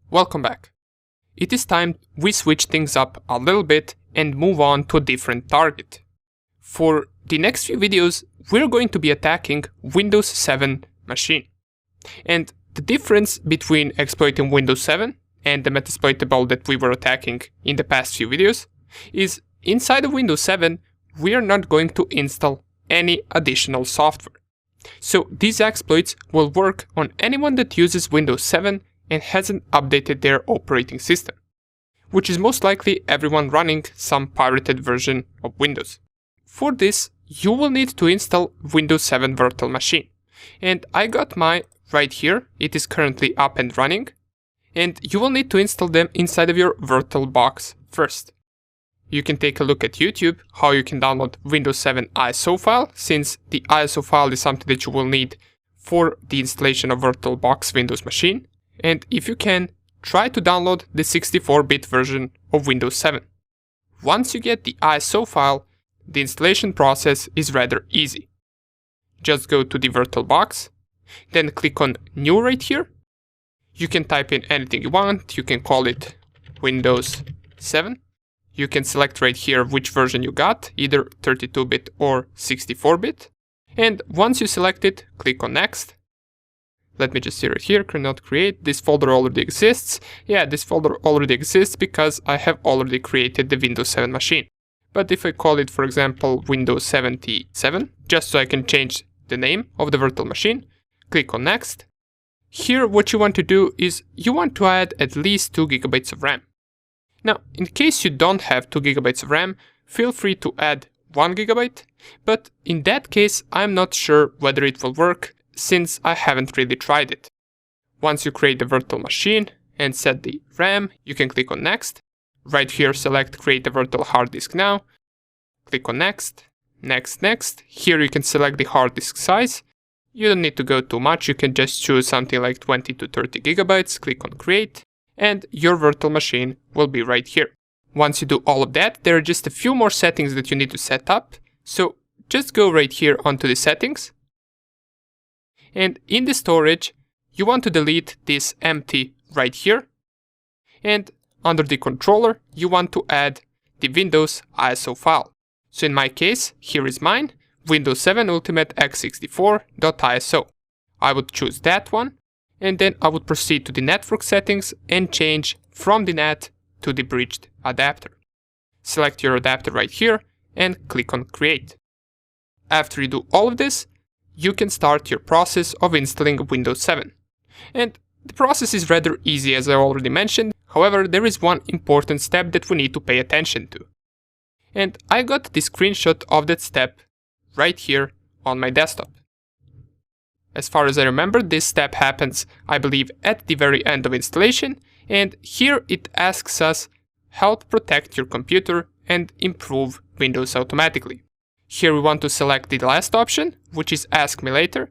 Welcome back. It is time we switch things up a little bit and move on to a different target. For the next few videos, we're going to be attacking Windows 7 machine. And the difference between exploiting Windows 7 and the Metasploitable that we were attacking in the past few videos is inside of Windows 7, we are not going to install any additional software. So these exploits will work on anyone that uses Windows 7 and hasn't updated their operating system, which is most likely everyone running some pirated version of Windows. For this, you will need to install Windows 7 virtual machine. And I got mine right here. It is currently up and running. And you will need to install them inside of your VirtualBox first. You can take a look at YouTube how you can download Windows 7 ISO file, since the ISO file is something that you will need for the installation of VirtualBox Windows machine. And if you can, try to download the 64-bit version of Windows 7. Once you get the ISO file, the installation process is rather easy. Just go to the VirtualBox, then click on New right here. You can type in anything you want, you can call it Windows 7. You can select right here which version you got, either 32-bit or 64-bit. And once you select it, click on Next. Let me just see right here, cannot create. This folder already exists. Yeah, this folder already exists because I have already created the Windows 7 machine. But if I call it, for example, Windows 77, just so I can change the name of the virtual machine, click on Next. Here, what you want to do is you want to add at least 2 GB of RAM. Now, in case you don't have 2 GB of RAM, feel free to add 1 GB, but in that case, I'm not sure whether it will work, since I haven't really tried it. Once you create the virtual machine and set the RAM, you can click on Next. Right here, select Create a Virtual Hard Disk Now. Click on Next, Next, Next. Here you can select the hard disk size. You don't need to go too much, you can just choose something like 20 to 30 GB, click on Create, and your virtual machine will be right here. Once you do all of that, there are just a few more settings that you need to set up. So just go right here onto the settings. And in the storage, you want to delete this empty right here. And under the controller, you want to add the Windows ISO file. So in my case, here is mine, Windows 7 Ultimate x64.iso. I would choose that one, and then I would proceed to the network settings and change from the NAT to the bridged adapter. Select your adapter right here and click on Create. After you do all of this, you can start your process of installing Windows 7. And the process is rather easy, as I already mentioned. However, there is one important step that we need to pay attention to. And I got the screenshot of that step right here on my desktop. As far as I remember, this step happens, I believe, at the very end of installation, and here it asks us, help protect your computer and improve Windows automatically. Here we want to select the last option, which is Ask Me Later.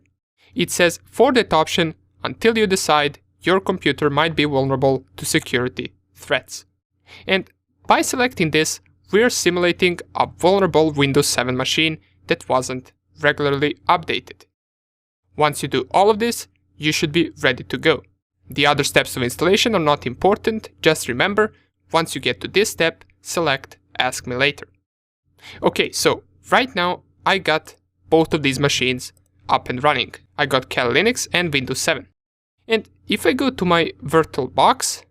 It says, for that option, until you decide your computer might be vulnerable to security threats. And by selecting this, we're simulating a vulnerable Windows 7 machine that wasn't regularly updated. Once you do all of this, you should be ready to go. The other steps of installation are not important, just remember, once you get to this step, select Ask Me Later. Okay, so right now I got both of these machines up and running. I got Kali Linux and Windows 7. And if I go to my VirtualBox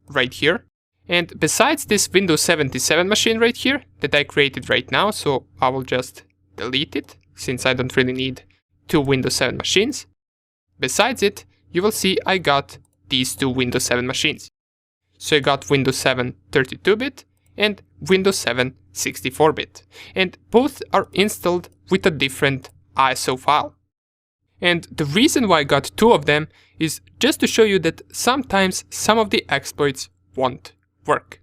right here, and besides this Windows 77 machine right here that I created right now, so I will just delete it since I don't really need 2 Windows 7 machines. Besides it, you will see I got these 2 Windows 7 machines. So I got Windows 7 32-bit and Windows 7 64-bit. And both are installed with a different ISO file. And the reason why I got 2 of them is just to show you that sometimes some of the exploits won't work.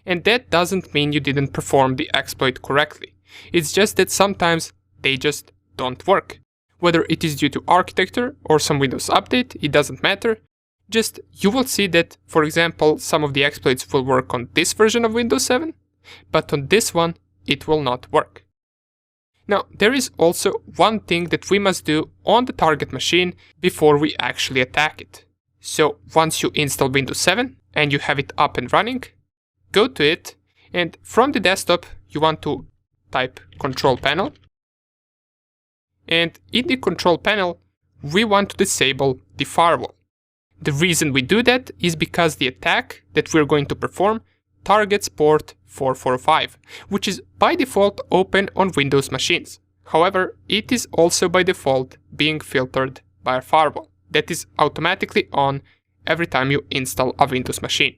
And that doesn't mean you didn't perform the exploit correctly. It's just that sometimes they just don't work. Whether it is due to architecture or some Windows update, it doesn't matter. Just you will see that, for example, some of the exploits will work on this version of Windows 7, but on this one, it will not work. Now, there is also one thing that we must do on the target machine before we actually attack it. So once you install Windows 7 and you have it up and running, go to it, and from the desktop you want to type Control Panel. And in the Control Panel, we want to disable the firewall. The reason we do that is because the attack that we're going to perform targets port 445, which is by default open on Windows machines. However, it is also by default being filtered by a firewall that is automatically on every time you install a Windows machine.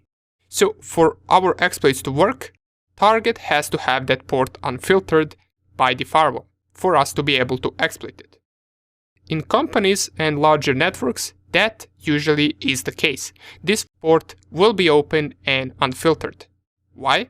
So for our exploits to work, target has to have that port unfiltered by the firewall for us to be able to exploit it. In companies and larger networks, that usually is the case. This port will be open and unfiltered. Why?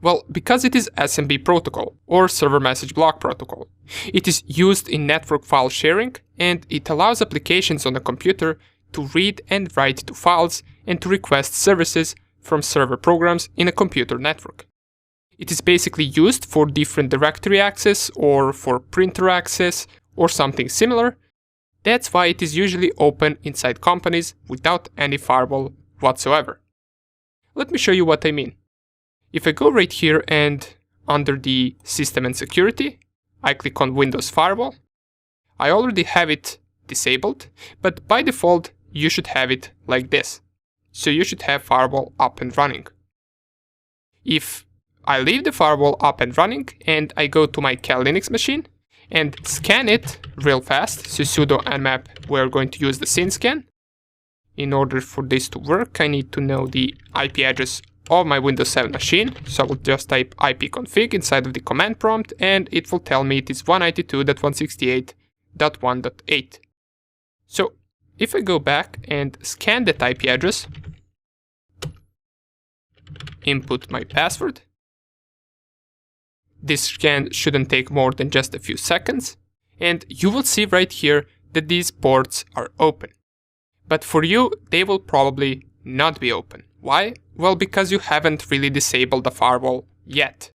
Well, because it is SMB protocol or server message block protocol. It is used in network file sharing, and it allows applications on a computer to read and write to files and to request services from server programs in a computer network. It is basically used for different directory access or for printer access or something similar. That's why it is usually open inside companies without any firewall whatsoever. Let me show you what I mean. If I go right here and under the System and Security, I click on Windows Firewall. I already have it disabled, but by default you should have it like this. So you should have firewall up and running. If I leave the firewall up and running and I go to my Cal Linux machine and scan it real fast, so sudo nmap, we're going to use the synscan. In order for this to work, I need to know the IP address of my Windows 7 machine, so I will just type ipconfig inside of the command prompt and it will tell me it is 192.168.1.8. So if I go back and scan that IP address, input my password, this scan shouldn't take more than just a few seconds, and you will see right here that these ports are open. But for you, they will probably not be open. Why? Well, because you haven't really disabled the firewall yet.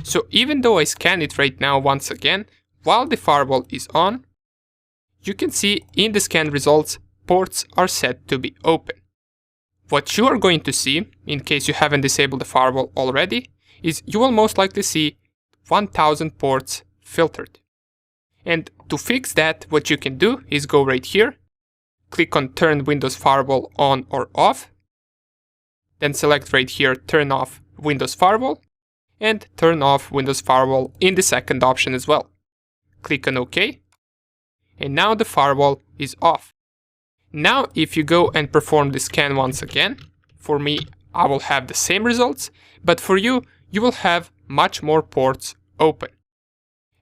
So even though I scan it right now once again, while the firewall is on, you can see in the scan results, ports are set to be open. What you are going to see, in case you haven't disabled the firewall already, is you will most likely see 1000 ports filtered. And to fix that, what you can do is go right here, click on Turn Windows Firewall on or off, then select right here Turn off Windows Firewall, and turn off Windows Firewall in the second option as well. Click on OK, and now the firewall is off. Now if you go and perform the scan once again, for me I will have the same results, but for you, you will have much more ports open.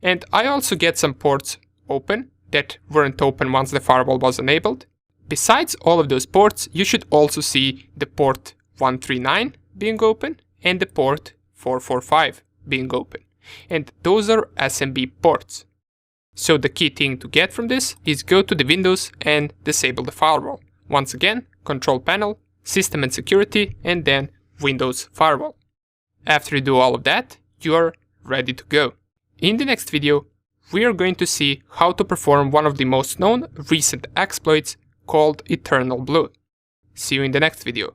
And I also get some ports open that weren't open once the firewall was enabled. Besides all of those ports, you should also see the port 139 being open and the port 445 being open. And those are SMB ports. So the key thing to get from this is go to the Windows and disable the firewall. Once again, Control Panel, System and Security, and then Windows Firewall. After you do all of that, you are ready to go. In the next video, we are going to see how to perform one of the most known recent exploits called Eternal Blue. See you in the next video.